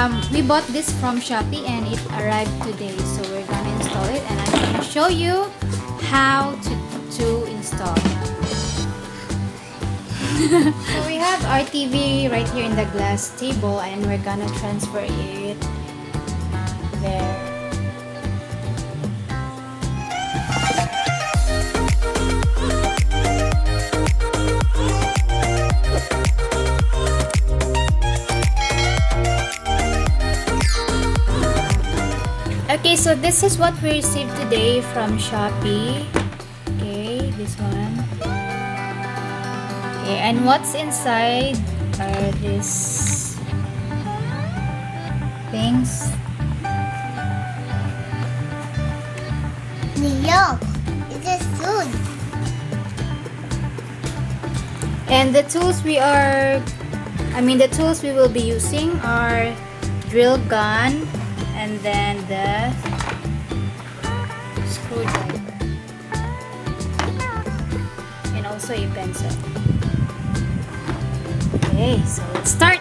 We bought this from Shoppee and it arrived today, so we're gonna install it and I'm gonna show you how to install. So we have our TV right here in the glass table and we're gonna transfer it there. Okay, so this is what we received today from Shoppee. Okay, this one. Okay, and what's inside are these things. Look, it is food. And the tools we will be using are drill gun and then the screwdriver and also a pencil. Okay, so let's start.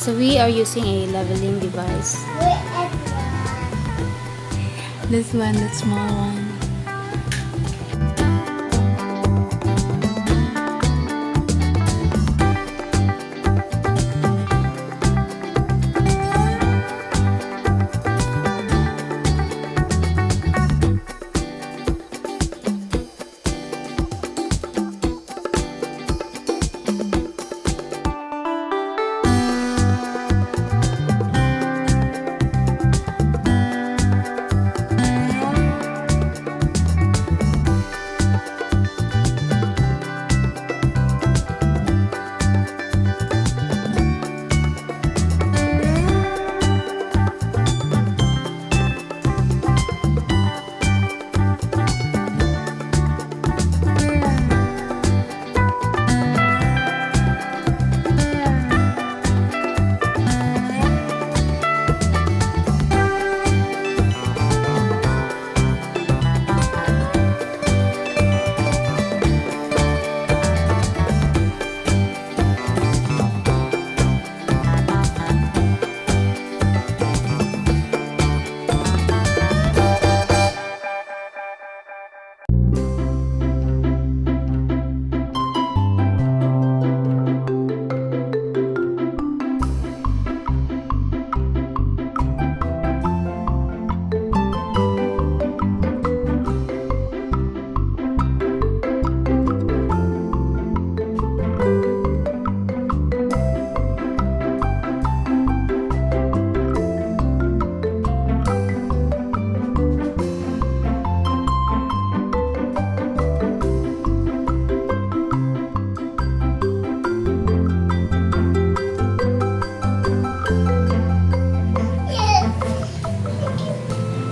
So we are using a leveling device. This one, the small one.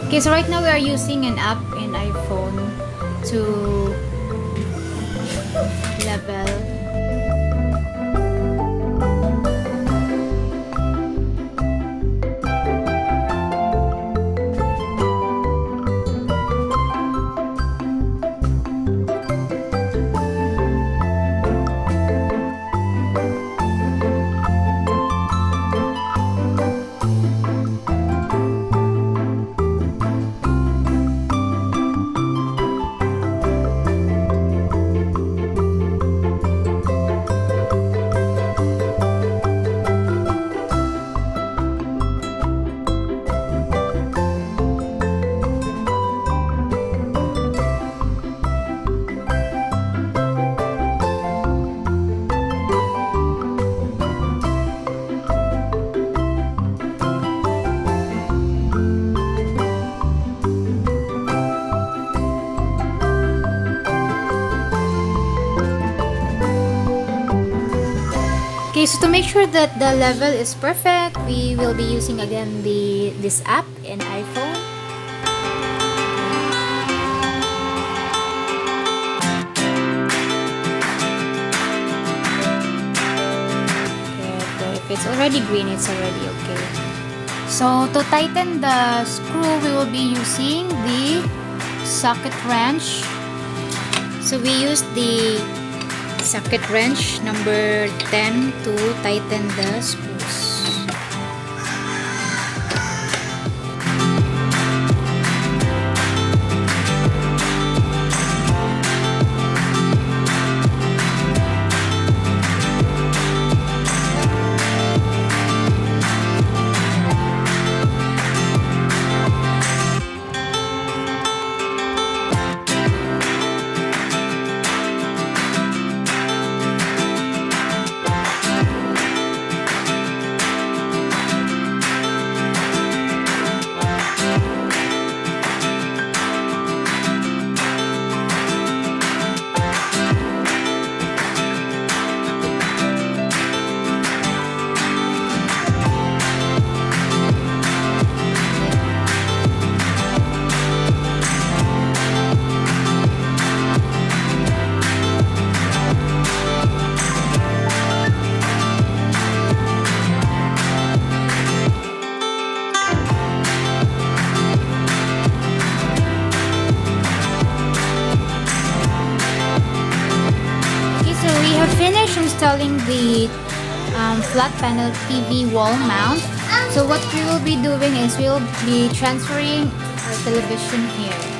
Okay, so right now we are using an app in iPhone to level. Okay, so to make sure that the level is perfect, we will be using again this app in iPhone. Okay, It's already green. It's already okay. So to tighten the screw, we will be using the socket wrench. So we use the socket wrench number 10 to tighten the screws. Finish installing the flat panel TV wall mount. So what we will be doing is we will be transferring our television here.